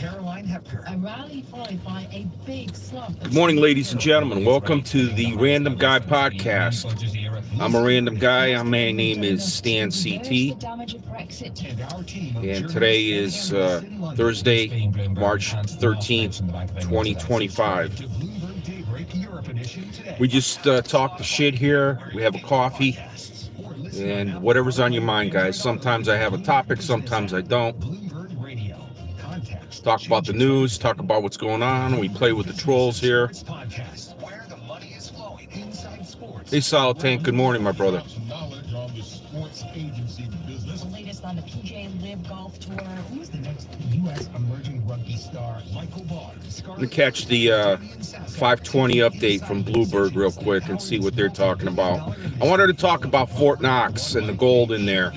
Good morning, ladies and gentlemen. Welcome to the Random Guy Podcast. I'm a random guy. My name is Stan CT. And today is Thursday, March 13th, 2025. We just talk the shit here. We have a coffee. And whatever's on your mind, guys. Sometimes I have a topic, sometimes I don't. Talk about the news, talk about what's going on. We play with the trolls here. Hey, Solid Tank, good morning, my brother. The latest on the PGA Live Golf Tour. Who's the next U.S. emerging rugby star? Michael Barr. I'm going to catch the 520 update from Bloomberg real quick and see what they're talking about. I wanted to talk about Fort Knox and the gold in there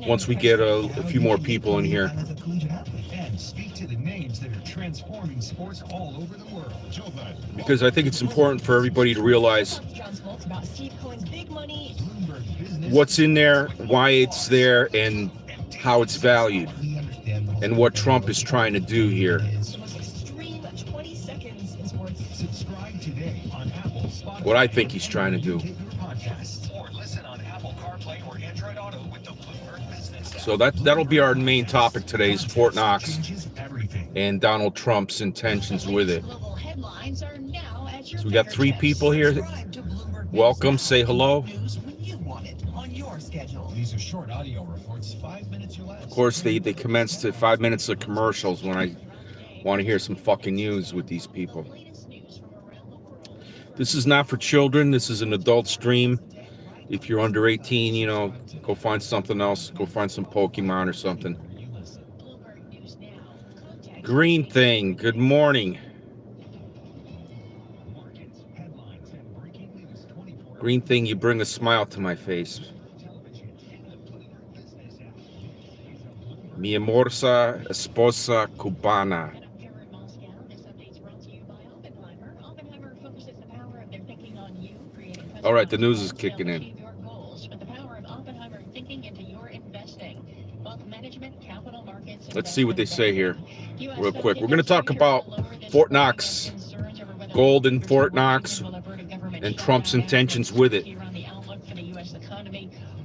once we get a few more people in here. Because I think it's important for everybody to realize what's in there, why it's there, and how it's valued, and what Trump is trying to do here. What I think he's trying to do. So that'll be our main topic today, is Fort Knox and Donald Trump's intentions with it. So we got 3 people here. Welcome, say hello. Of course, they commenced at 5 minutes of commercials when I want to hear some fucking news with these people. This is not for children. This is an adult stream. If you're under 18, go find something else. Go find some Pokemon or something. Green Thing, good morning. Green Thing, you bring a smile to my face. Mi amorsa esposa cubana. All right, the news is kicking in. Let's see what they say here real quick. We're going to talk about Fort Knox, gold in Fort Knox, and Trump's intentions with it.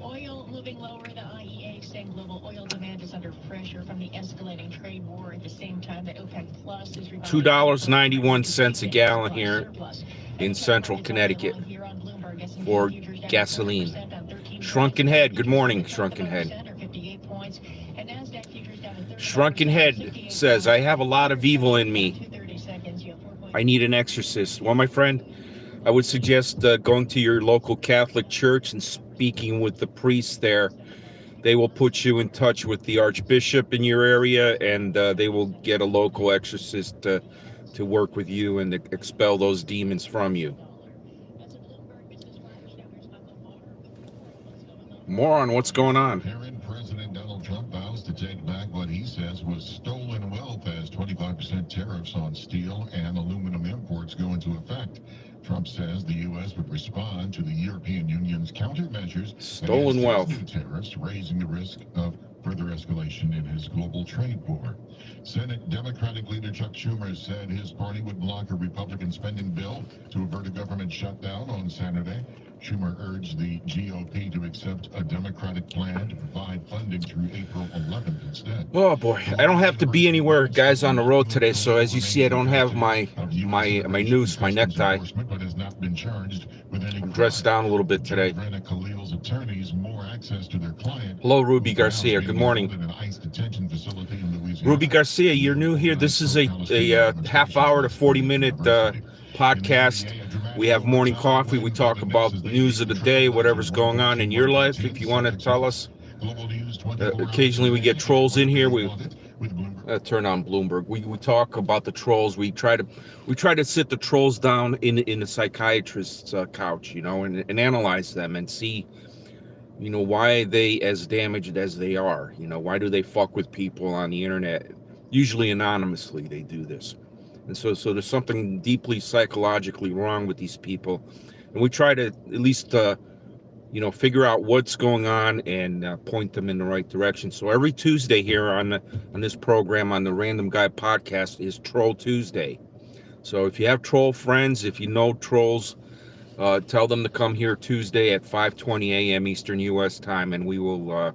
Oil moving lower, the IEA saying global oil demand is under pressure from the escalating trade war. At the same time, the OPEC Plus is $2.91 a gallon here in central Connecticut for gasoline. Shrunken Head, good morning, Shrunken Head. Shrunken Head says, I have a lot of evil in me. I need an exorcist. Well, my friend, I would suggest going to your local Catholic church and speaking with the priest there. They will put you in touch with the archbishop in your area, and they will get a local exorcist to work with you and expel those demons from you. More on what's going on. President Donald Trump vows to take back what he says was stolen wealth as 25% tariffs on steel and aluminum imports go into effect. Trump says the U.S. would respond to the European Union's countermeasures. Stolen wealth. New tariffs, raising the risk of further escalation in his global trade war. Senate Democratic leader Chuck Schumer said his party would block a Republican spending bill to avert a government shutdown on Saturday. Schumer urged the GOP to accept a Democratic plan to provide funding through April 11th instead. Oh boy, I don't have to be anywhere, guys, on the road today. So as you see, I don't have my noose, my necktie. I'm dressed down a little bit today. Hello, Ruby Garcia. Good morning. Ruby Garcia, you're new here. This is a half hour to 40-minute podcast. We have morning coffee. We talk about the news of the day, whatever's going on in your life. If you want to tell us, occasionally we get trolls in here. We turn on Bloomberg. We talk about the trolls. We try to sit the trolls down in the psychiatrist's couch, and analyze them and see, why they as damaged as they are. Why do they fuck with people on the internet? Usually anonymously, they do this. And so there's something deeply psychologically wrong with these people. And we try to at least figure out what's going on and point them in the right direction. So every Tuesday here on this program on the Random Guy podcast is Troll Tuesday. So if you have troll friends, if you know trolls, tell them to come here Tuesday at 5:20 a.m. Eastern U.S. time, and we will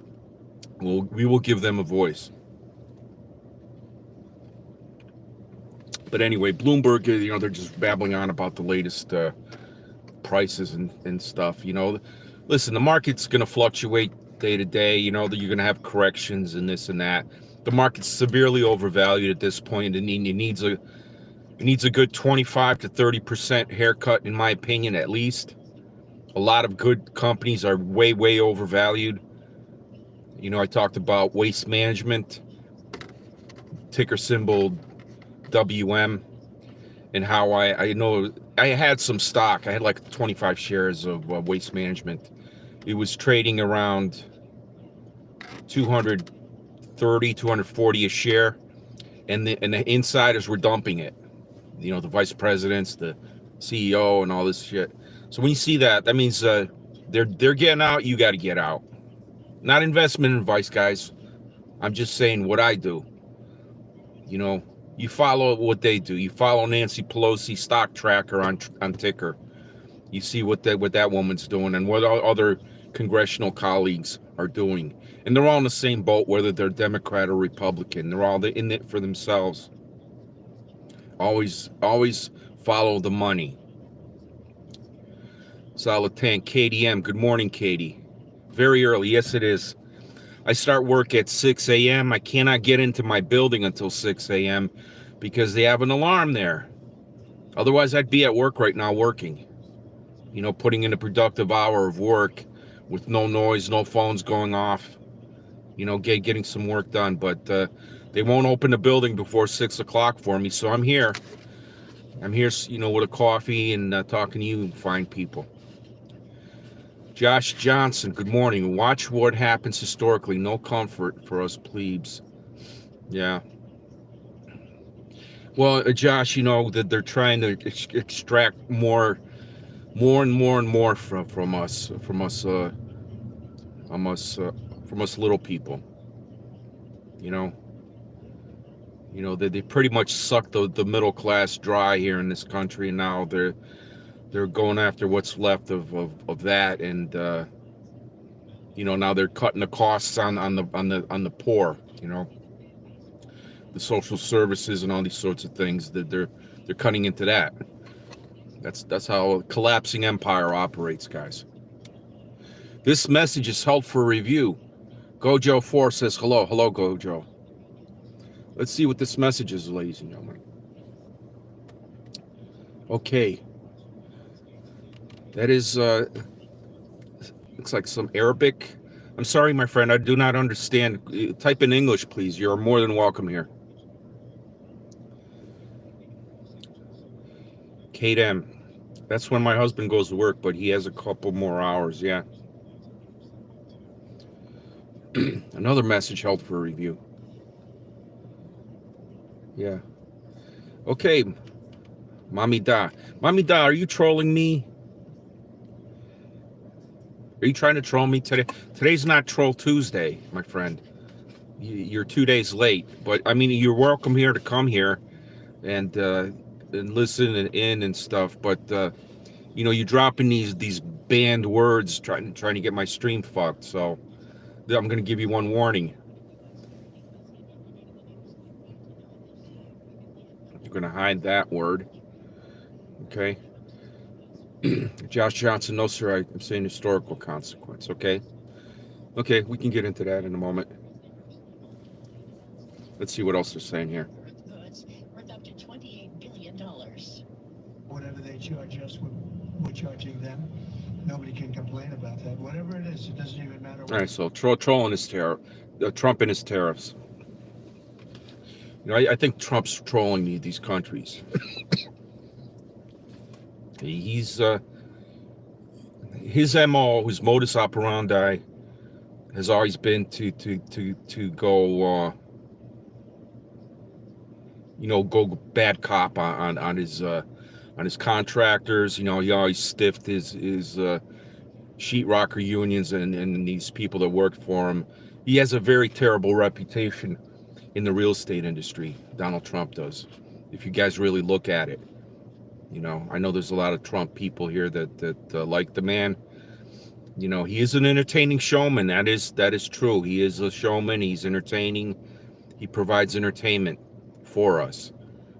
give them a voice. But anyway, Bloomberg, they're just babbling on about the latest prices and stuff. Listen, the market's going to fluctuate day to day. You're going to have corrections and this and that. The market's severely overvalued at this point, and it needs a good 25 to 30% haircut, in my opinion, at least. A lot of good companies are way, way overvalued. I talked about Waste Management, ticker symbol WM, and how I know I had some stock. I had like 25 shares of Waste Management. It was trading around 230, 240 a share, and the insiders were dumping it. The vice presidents, the CEO, and all this shit. So when you see that, that means they're getting out. You got to get out. Not investment advice, guys. I'm just saying what I do. You follow what they do. You follow Nancy Pelosi stock tracker on ticker. You see what that woman's doing and what other congressional colleagues are doing. And they're all in the same boat, whether they're Democrat or Republican. They're all in it for themselves. Always follow the money. Solid tank. KDM. Good morning, Katie. Very early. Yes, it is. I start work at 6 a.m. I cannot get into my building until 6 a.m. because they have an alarm there. Otherwise, I'd be at work right now working. Putting in a productive hour of work with no noise, no phones going off. Getting some work done. But they won't open the building before 6 o'clock for me, so I'm here. I'm here, with a coffee and talking to you fine people. Josh Johnson, good morning. Watch what happens historically. No comfort for us plebes. Yeah. Well, Josh, that they're trying to extract more and more from us little people. They pretty much sucked the middle class dry here in this country, and now they're going after what's left of that, and now they're cutting the costs on the poor, the social services and all these sorts of things. That they're cutting into that. That's how a collapsing empire operates, guys. This message is held for review. Gojo4 says hello. Hello, Gojo. Let's see what this message is, ladies and gentlemen. Okay. That is, looks like some Arabic. I'm sorry, my friend, I do not understand. Type in English, please. You're more than welcome here. Kate M. That's when my husband goes to work, but he has a couple more hours, yeah. Another message held for review. Yeah. Okay. Mami Da. Mami Da, are you trolling me? Are you trying to troll me today? Today's not Troll Tuesday, my friend. You're 2 days late. But, I mean, you're welcome here to come here and listen and stuff. But, you're dropping these banned words trying to get my stream fucked. So, I'm going to give you one warning. You're going to hide that word. Okay? Josh Johnson, no, sir, I'm saying historical consequence, okay? Okay, we can get into that in a moment. Let's see what else they're saying here. Goods worth up to $28 billion. Whatever they charge us, we're charging them. Nobody can complain about that. Whatever it is, it doesn't even matter. All right, so trolling his Trump and his tariffs. I think Trump's trolling these countries. He's his MO, his modus operandi, has always been to go go bad cop on his contractors. He always stiffed his sheetrocker unions and these people that work for him. He has a very terrible reputation in the real estate industry. Donald Trump does. If you guys really look at it, I know there's a lot of Trump people here that like the man. He is an entertaining showman. That is true. He is a showman. He's entertaining. He provides entertainment for us.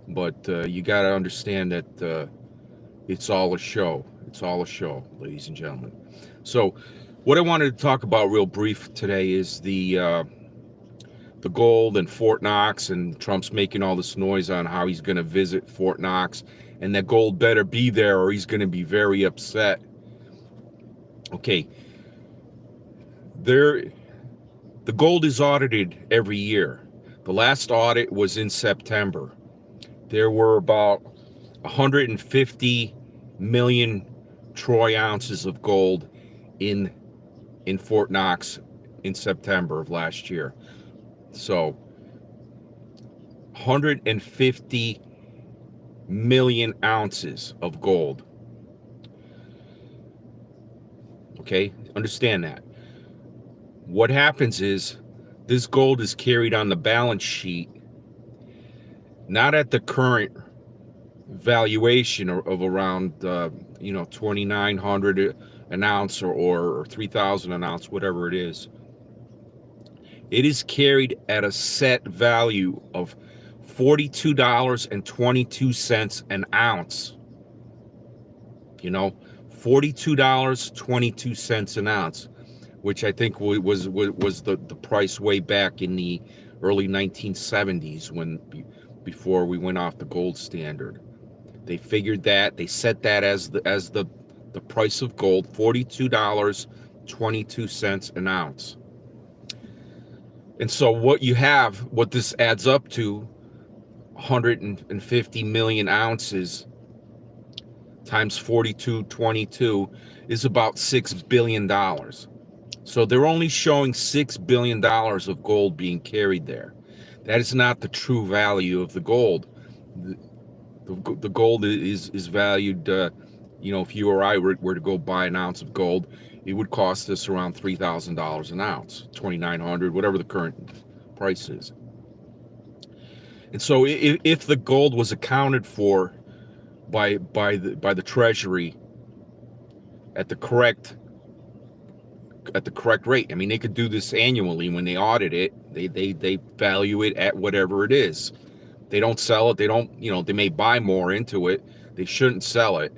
But you got to understand that it's all a show. It's all a show, ladies and gentlemen. So what I wanted to talk about real brief today is the gold and Fort Knox, and Trump's making all this noise on how he's going to visit Fort Knox, and that gold better be there or he's going to be very upset. Okay, the gold is audited every year. The last audit was in September. There were about 150 million troy ounces of gold in Fort Knox in September of last year. So 150 million ounces of gold. Okay, understand that. What happens is this gold is carried on the balance sheet, not at the current valuation of around 2,900 an ounce or 3,000 an ounce, whatever it is. It is carried at a set value of $42.22 an ounce. $42.22 an ounce, which I think was the price way back in the early 1970s before we went off the gold standard. They figured that, they set that as the price of gold, $42.22 an ounce. And so what this adds up to, 150 million ounces times 42.22 is about $6 billion. So they're only showing $6 billion of gold being carried there. That is not the true value of the gold. The gold is valued, if you or I were to go buy an ounce of gold, it would cost us around $3,000 an ounce, $2,900, whatever the current price is. And so if the gold was accounted for by the Treasury at the correct rate, I mean, they could do this annually when they audit it. They value it at whatever it is. They don't sell it. They don't, they may buy more into it. They shouldn't sell it.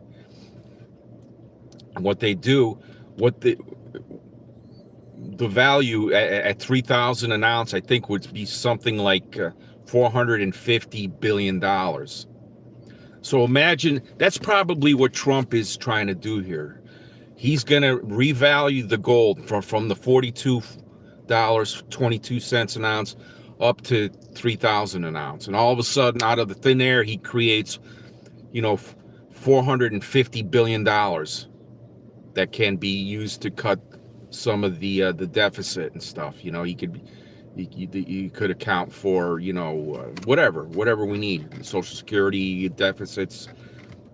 And what they do, the value at 3,000 an ounce, I think would be something like $450 billion. So imagine, that's probably what Trump is trying to do here. He's going to revalue the gold from the $42.22 an ounce up to 3,000 an ounce. And all of a sudden, out of the thin air, he creates, $450 billion that can be used to cut some of the deficit and stuff. You could account for, whatever we need, Social Security deficits,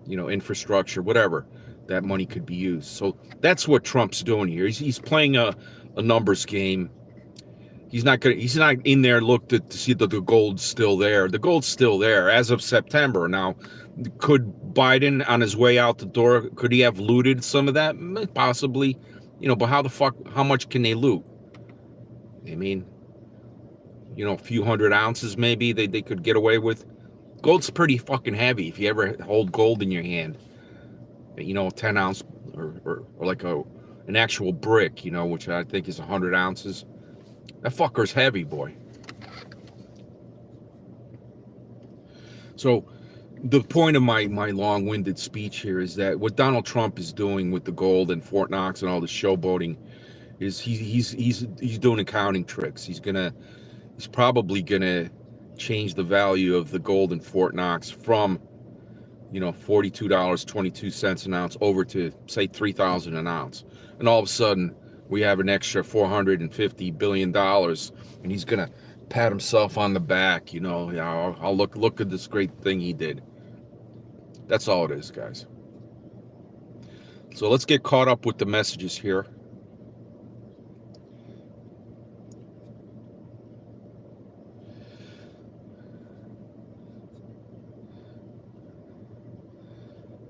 infrastructure, whatever. That money could be used. So that's what Trump's doing here. He's playing a numbers game. He's not in there look to see that the gold's still there. The gold's still there as of September. Now, could Biden on his way out the door, could he have looted some of that? Possibly. But how much can they loot? I mean, a few hundred ounces maybe they could get away with. Gold's pretty fucking heavy if you ever hold gold in your hand. A 10 ounce or like an actual brick, which I think is 100 ounces. That fucker's heavy, boy. So the point of my long-winded speech here is that what Donald Trump is doing with the gold and Fort Knox and all the showboating is he's doing accounting tricks. He's probably gonna change the value of the gold in Fort Knox from $42.22 an ounce over to say 3,000 an ounce, and all of a sudden we have an extra $450 billion, and he's gonna pat himself on the back. I'll look at this great thing he did. That's all it is, guys. So let's get caught up with the messages here.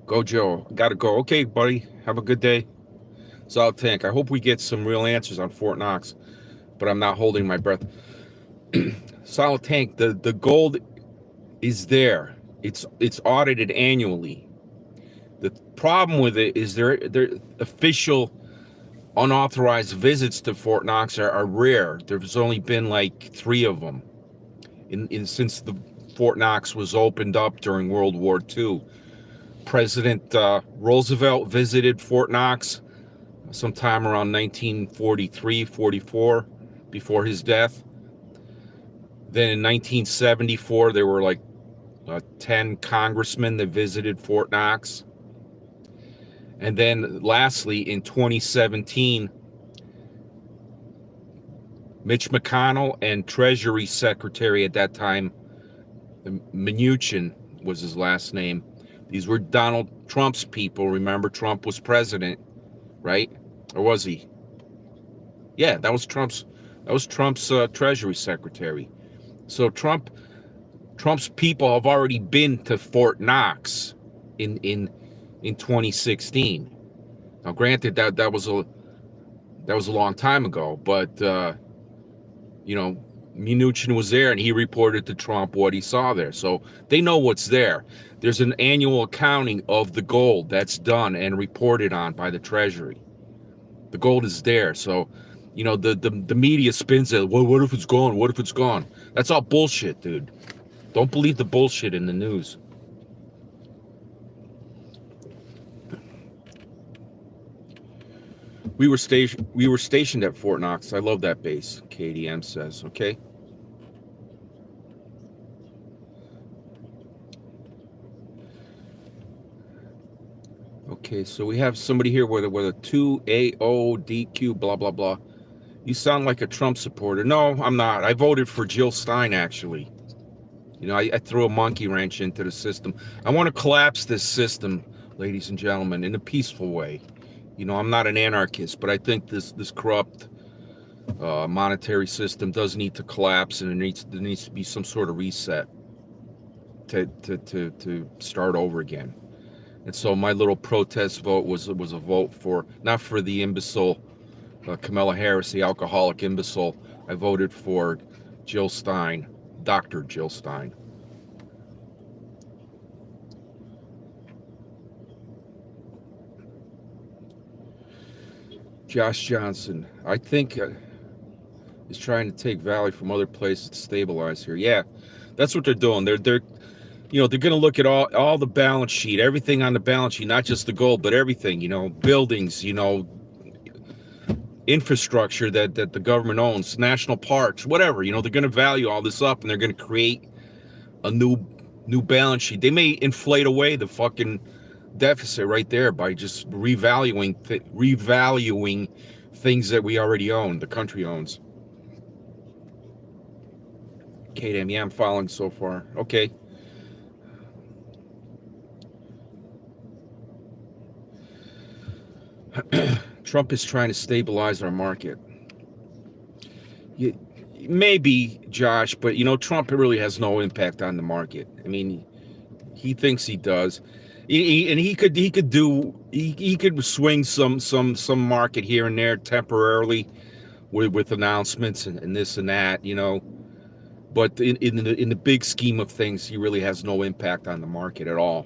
Go, Joe. Gotta go. Okay, buddy. Have a good day. Solid Tank. I hope we get some real answers on Fort Knox, but I'm not holding my breath. Solid Tank, the gold is there. It's audited annually. The problem with it is their official unauthorized visits to Fort Knox are rare. There's only been like 3 of them since the Fort Knox was opened up during World War II. President Roosevelt visited Fort Knox sometime around 1943, 44, before his death. Then in 1974, there were like 10 congressmen that visited Fort Knox. And then lastly, in 2017, Mitch McConnell and Treasury Secretary at that time, Mnuchin was his last name. These were Donald Trump's people. Remember, Trump was president, right? Or was he? Yeah, that was Trump's Treasury Secretary. So Trump's people have already been to Fort Knox in 2016. Now, granted, that was a long time ago, but Mnuchin was there and he reported to Trump what he saw there. So they know what's there. There's an annual accounting of the gold that's done and reported on by the Treasury. The gold is there. So, the media spins it. Well, what if it's gone? What if it's gone? That's all bullshit, dude. Don't believe the bullshit in the news. We were stationed at Fort Knox. I love that base, KDM says, okay? Okay, so we have somebody here with a 2AODQ, blah, blah, blah. You sound like a Trump supporter. No, I'm not. I voted for Jill Stein, actually. I threw a monkey wrench into the system. I want to collapse this system, ladies and gentlemen, in a peaceful way. I'm not an anarchist, but I think this corrupt monetary system does need to collapse, and there needs to be some sort of reset to start over again. And so my little protest vote was a vote not for the imbecile Kamala Harris, the alcoholic imbecile. I voted for Jill Stein, Dr. Jill Stein. Josh Johnson, I think, is trying to take value from other places to stabilize here. Yeah, that's what they're doing. They're going to look at all the balance sheet, everything on the balance sheet, not just the gold, but everything. Buildings, infrastructure that the government owns, national parks, whatever. They're going to value all this up, and they're going to create a new balance sheet. They may inflate away the fucking deficit right there by just revaluing things that we already own, the country owns. KDM, yeah, I'm following so far. Okay. Trump is trying to stabilize our market. Maybe, Josh, but Trump really has no impact on the market. I mean, he thinks he does. He could swing some market here and there temporarily with announcements and this and that, but in the big scheme of things, he really has no impact on the market at all.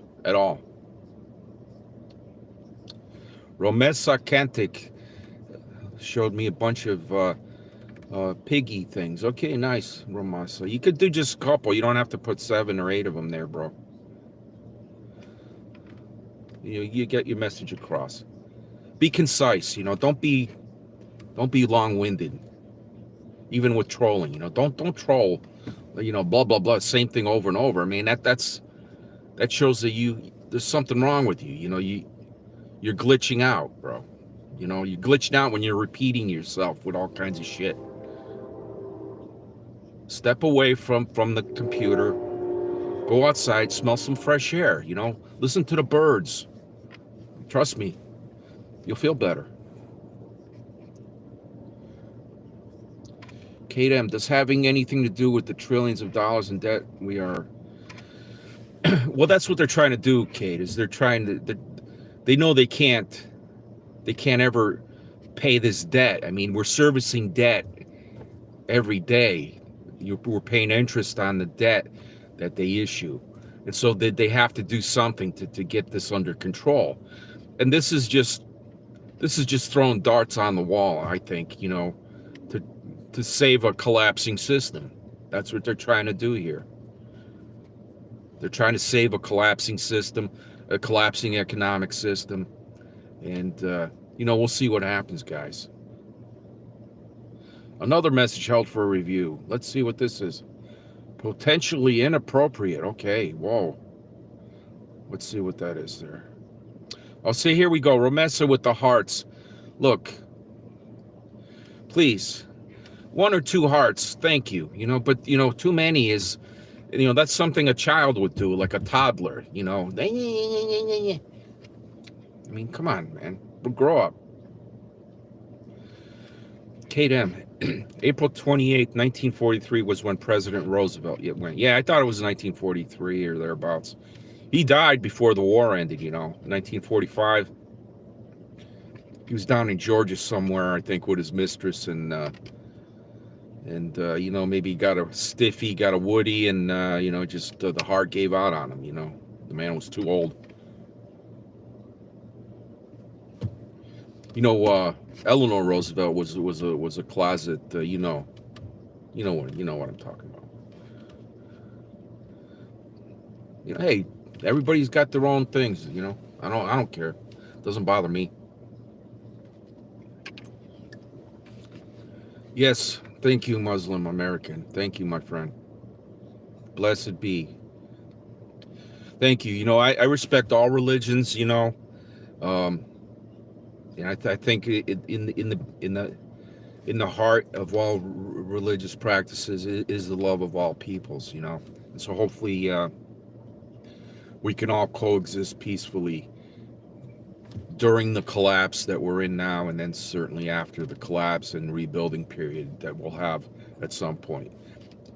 Romesa Kantik showed me a bunch of piggy things. Okay, nice, Romesa. You could do just a couple. You don't have to put 7 or 8 of them there, bro. You get your message across. Be concise, don't be long-winded. Even with trolling, don't troll, blah blah blah, same thing over and over. I mean, that shows that there's something wrong with you. You're glitching out, bro. You're glitching out when you're repeating yourself with all kinds of shit. Step away from the computer. Go outside, smell some fresh air, listen to the birds. Trust me, You'll feel better. Kate M, does having anything to do with the trillions of dollars in debt we are? Well, that's what they're trying to do, Kate. Is they're trying to? They know they can't ever pay this debt. I mean, we're servicing debt every day. We're paying interest on the debt that they issue, and so they have to do something to get this under control. And this is just throwing darts on the wall, I think, to save a collapsing system. That's what they're trying to do here. They're trying to save a collapsing system, a collapsing economic system. And, we'll see what happens, guys. Another message held for review. Let's see what this is. Potentially inappropriate. Okay, whoa. Let's see what that is there. Oh, see, here we go. Romessa with the hearts. Look, please, 1 or 2 hearts, thank you. But too many is, that's something a child would do, like a toddler. I mean, come on, man, grow up. Kate M. April 28th, 1943 was when President Roosevelt went. Yeah, I thought it was 1943 or thereabouts. He died before the war ended, 1945. He was down in Georgia somewhere, I think, with his mistress, and maybe he got a stiffy, got a woody, and just the heart gave out on him. The man was too old. Eleanor Roosevelt was a closet. You know what I'm talking about. Hey, everybody's got their own things. I don't care. It doesn't bother me. Yes, thank you, Muslim American. Thank you, my friend. Blessed be. Thank you. I respect all religions. And I think in the heart of all religious practices is the love of all peoples. And so hopefully we can all coexist peacefully during the collapse that we're in now, and then certainly after the collapse and rebuilding period that we'll have at some point.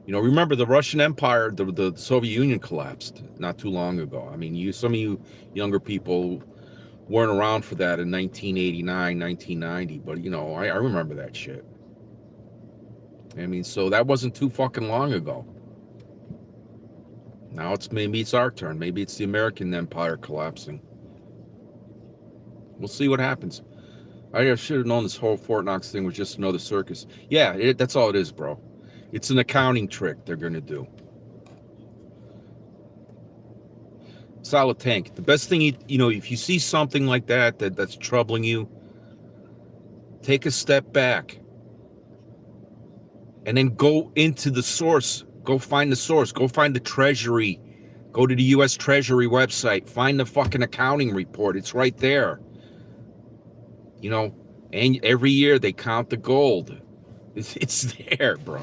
Remember the Russian Empire, the Soviet Union collapsed not too long ago. I mean, some of you younger people weren't around for that in 1989, 1990, but I remember that shit. I mean, so that wasn't too fucking long ago. Now maybe it's our turn. Maybe it's the American empire collapsing. We'll see what happens. I should have known this whole Fort Knox thing was just another circus. Yeah, that's all it is, bro. It's an accounting trick they're going to do. Solid tank. The best thing, if you see something like that's troubling you, take a step back and then go into the source. Go find the source. Go find the Treasury. Go to the U.S. Treasury website. Find the fucking accounting report. It's right there. And every year they count the gold. It's there, bro.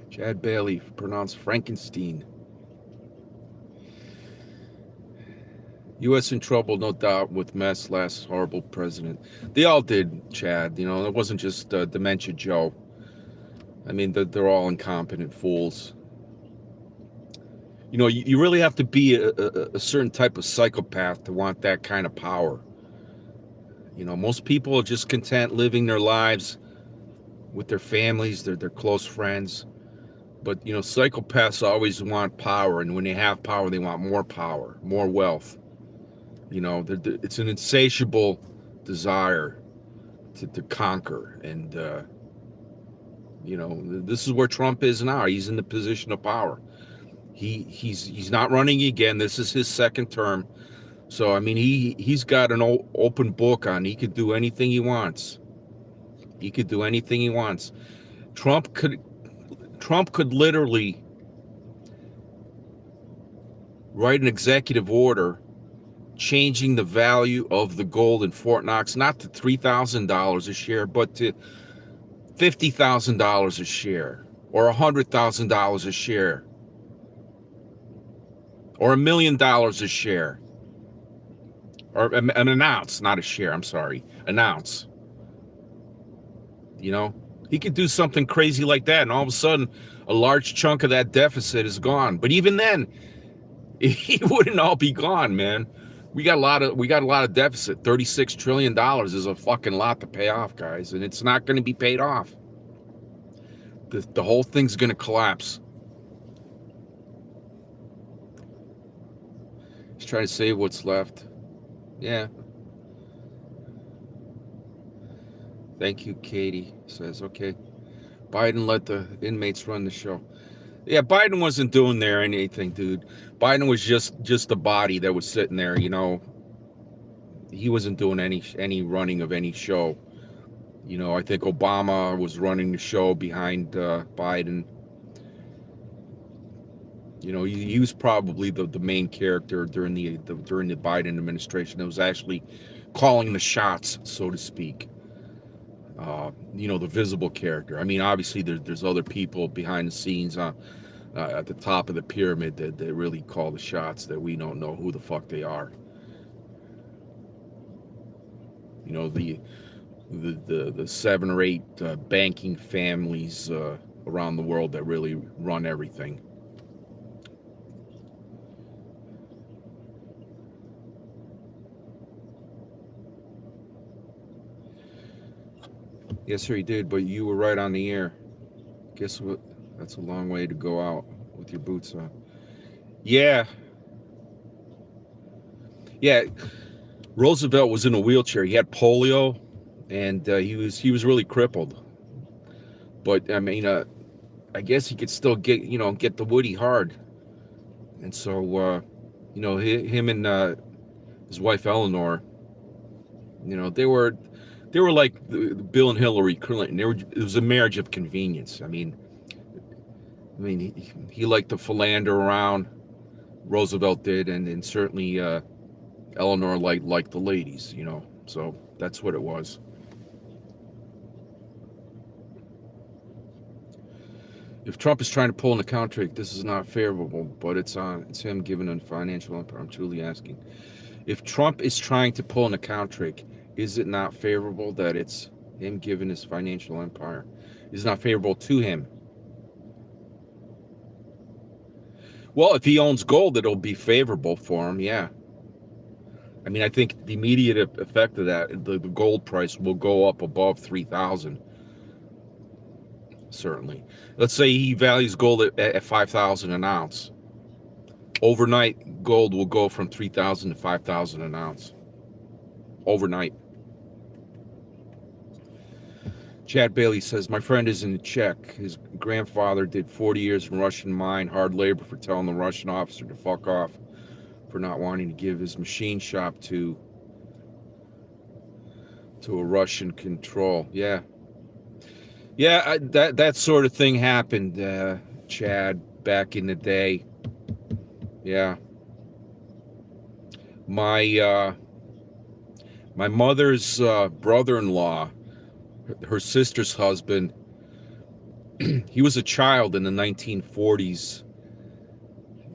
Chad Bailey, pronounced Frankenstein. U.S. in trouble, no doubt, with mess last horrible president. They all did, Chad. It wasn't just Dementia Joe. I mean, they're all incompetent fools. You really have to be a certain type of psychopath to want that kind of power. Most people are just content living their lives with their families, their close friends. But, psychopaths always want power, and when they have power, they want more power, more wealth. It's an insatiable desire to conquer. And, this is where Trump is now. He's in the position of power. He's not running again. This is his second term. So, I mean, he's got an open book on. He could do anything he wants. He could do anything he wants. Trump could literally write an executive order changing the value of the gold in Fort Knox, not to $3,000 a share, but to $50,000 a share, or $100,000 a share, or $1 million a share. or an ounce, not a share. I'm sorry, an ounce. You know, he could do something crazy like that, and all of a sudden, a large chunk of that deficit is gone. But even then, it wouldn't all be gone, man. We got a lot of deficit. $36 trillion is a fucking lot to pay off, guys, and it's not going to be paid off. The whole thing's going to collapse. He's trying to save what's left. Yeah. Thank you, Katie says. Okay. Biden let the inmates run the show. Yeah, Biden wasn't doing there anything, dude. Biden was just a body that was sitting there, you know. He wasn't doing any running of any show. You know, I think Obama was running the show behind Biden. You know, he was probably the main character during the Biden administration that was actually calling the shots, so to speak. You know, the visible character. I mean, obviously there's other people behind the scenes at the top of the pyramid that really call the shots that we don't know who the fuck they are. You know, the 7 or 8 banking families around the world that really run everything. Yes, sir, he did, but you were right on the air. Guess what? That's a long way to go out with your boots on. Yeah. Yeah. Roosevelt was in a wheelchair. He had polio, and he was really crippled. But I mean, I guess he could still get the woody hard. And so, you know, him and his wife Eleanor, you know, they were like Bill and Hillary Clinton. It was a marriage of convenience. I mean, he liked to philander around. Roosevelt did, and certainly Eleanor liked the ladies, you know. So that's what it was. If Trump is trying to pull an account trick, this is not favorable, but it's him giving a financial empire. I'm truly asking. If Trump is trying to pull an account trick, is it not favorable that it's him giving his financial empire? Is not favorable to him? Well, if he owns gold, it'll be favorable for him, yeah. I mean, I think the immediate effect of that, the gold price will go up above 3,000. Certainly. Let's say he values gold at 5,000 an ounce. Overnight, gold will go from 3,000 to 5,000 an ounce. Overnight. Chad Bailey says, my friend is in Czech. His grandfather did 40 years in Russian mine, hard labor for telling the Russian officer to fuck off for not wanting to give his machine shop to a Russian control. Yeah. Yeah, that sort of thing happened, Chad, back in the day. Yeah. My mother's brother-in-law, her sister's husband, he was a child in the 1940s,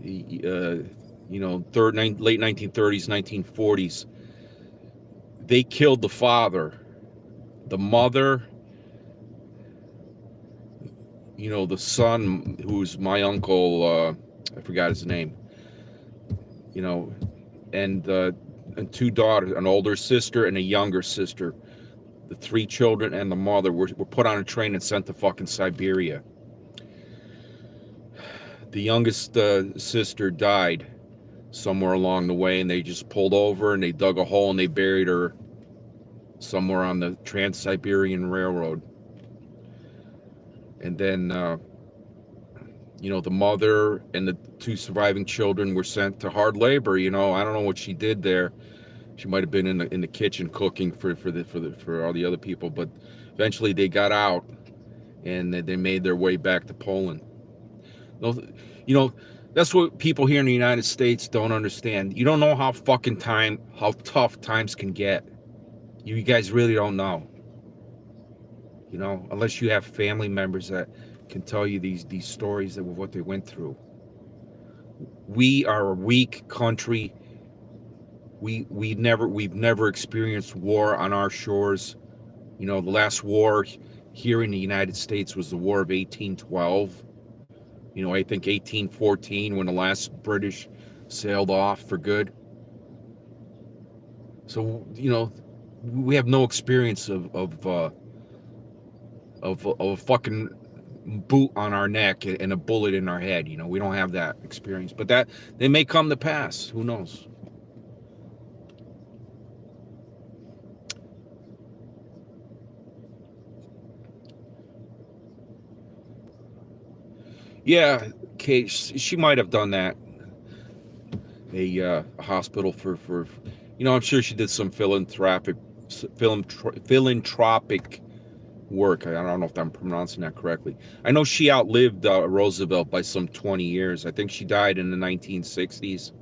you know, late 1930s, 1940s. They killed the father, the mother, you know, the son, who's my uncle, I forgot his name, you know, and 2 daughters, an older sister and a younger sister. The 3 children and the mother were put on a train and sent to fucking Siberia. The youngest sister died somewhere along the way, and they just pulled over and they dug a hole and they buried her somewhere on the Trans-Siberian Railroad. And then, you know, the mother and the 2 surviving children were sent to hard labor. You know, I don't know what she did there. She might have been in the kitchen cooking for all the other people, but eventually they got out and they made their way back to Poland. You know, that's what people here in the United States don't understand. You don't know how tough times can get. You guys really don't know. You know, unless you have family members that can tell you these stories of what they went through. We are a weak country. we've never experienced war on our shores. You know, the last war here in the United States was the War of 1812. You know, I think 1814 when the last British sailed off for good. So, you know, we have no experience of a fucking boot on our neck and a bullet in our head. You know, we don't have that experience, but that they may come to pass. Who knows? Yeah, Kate, she might have done that. A hospital for, you know, I'm sure she did some philanthropic work. I don't know if I'm pronouncing that correctly. I know she outlived Roosevelt by some 20 years. I think she died in the 1960s.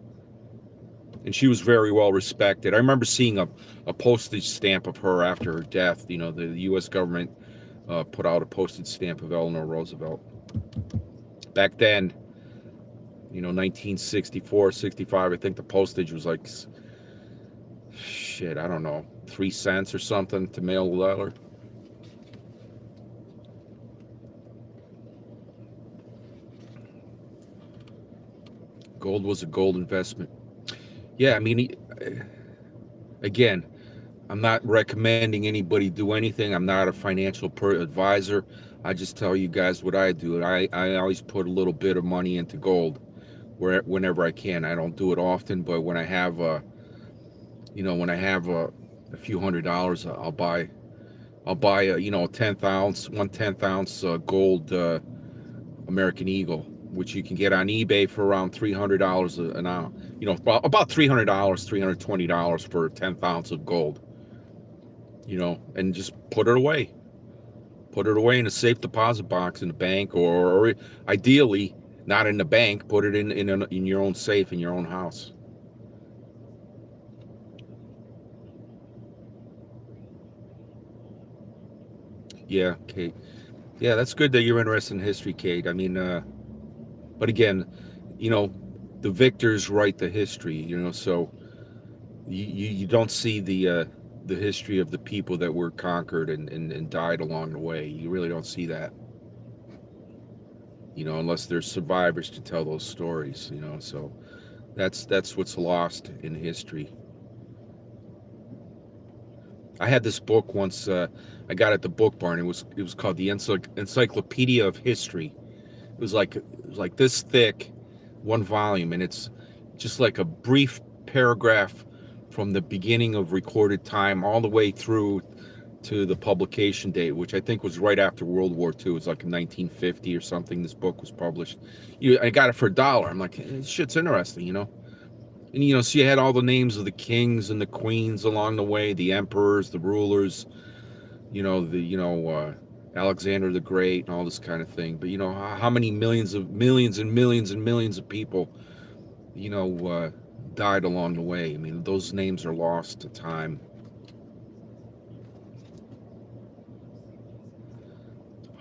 And she was very well respected. I remember seeing a postage stamp of her after her death. You know, the U.S. government put out a postage stamp of Eleanor Roosevelt. Back then, you know, 1964, 65, I think the postage was like, shit, I don't know, 3 cents or something to mail a letter. Gold was a gold investment. Yeah, I mean, again, I'm not recommending anybody do anything. I'm not a financial advisor. I just tell you guys what I do. I always put a little bit of money into gold whenever I can. I don't do it often, but when I have you know, when I have a few $100, I'll buy a, you know, a 1/10 ounce gold American Eagle, which you can get on eBay for around $300 an ounce. You know, about $300, $320 for a 1/10 ounce of gold. You know, and just put it away. Put it away in a safe deposit box in the bank, or ideally not in the bank. Put it in your own safe in your own house. Yeah, Kate. Yeah, that's good that you're interested in history, Kate. I mean, but again, you know, the victors write the history. You know, so you don't see the history of the people that were conquered and died along the way. You really don't see that. You know, unless there's survivors to tell those stories. You know, so that's what's lost in history. I had this book once. I got at the book barn. It was called the Encyclopedia of History. It was like this thick, one volume, and it's just like a brief paragraph from the beginning of recorded time all the way through to the publication date, which I think was right after World War II. It was like in 1950 or something. This book was published. I got it for $1. I'm like, hey, this shit's interesting, you know. And you know, so you had all the names of the kings and the queens along the way, the emperors, the rulers, you know, Alexander the Great and all this kind of thing. But you know, how many millions and millions of people, you know, died along the way. I mean, those names are lost to time.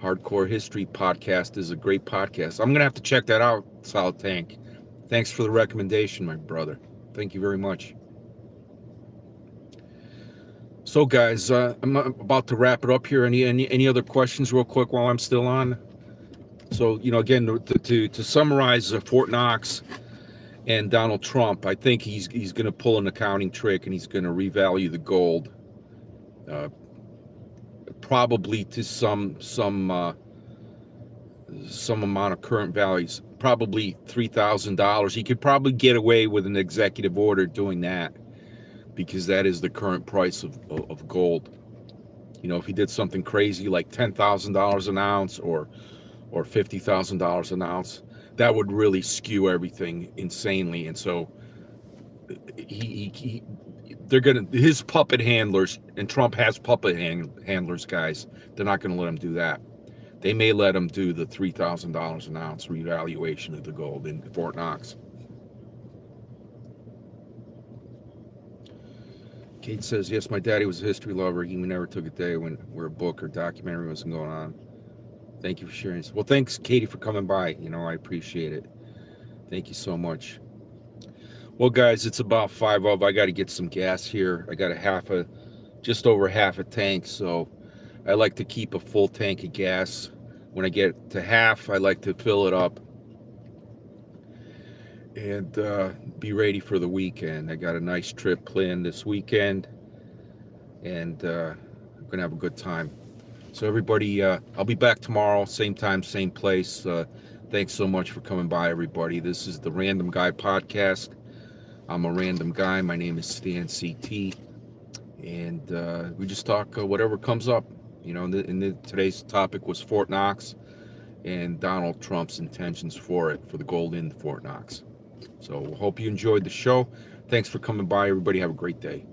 Hardcore History Podcast is a great podcast. I'm gonna have to check that out, Solid Tank. Thanks for the recommendation, my brother. Thank you very much. So, guys, I'm about to wrap it up here. Any other questions, real quick, while I'm still on? So, you know, again, to summarize Fort Knox and Donald Trump, I think he's going to pull an accounting trick and he's going to revalue the gold, probably to some amount of current values, probably $3,000. He could probably get away with an executive order doing that, because that is the current price of gold. You know, if he did something crazy like $10,000 an ounce or $50,000 an ounce, that would really skew everything insanely. And so they're gonna, his puppet handlers, and Trump has puppet handlers, guys. They're not gonna let him do that. They may let him do the $3,000 an ounce revaluation of the gold in Fort Knox. Kate says, yes, my daddy was a history lover. He never took a day where a book or documentary wasn't going on. Thank you for sharing this. Well, thanks, Katie, for coming by. You know, I appreciate it. Thank you so much. Well, guys, it's about 5 of. I got to get some gas here. I got just over half a tank, so I like to keep a full tank of gas. When I get to half, I like to fill it up and be ready for the weekend. I got a nice trip planned this weekend, and I'm gonna have a good time. So everybody, I'll be back tomorrow, same time, same place. Thanks so much for coming by, everybody. This is the Random Guy Podcast. I'm a random guy. My name is Stan CT, and we just talk whatever comes up. You know, today's topic was Fort Knox and Donald Trump's intentions for the gold in Fort Knox. So hope you enjoyed the show. Thanks for coming by, everybody. Have a great day.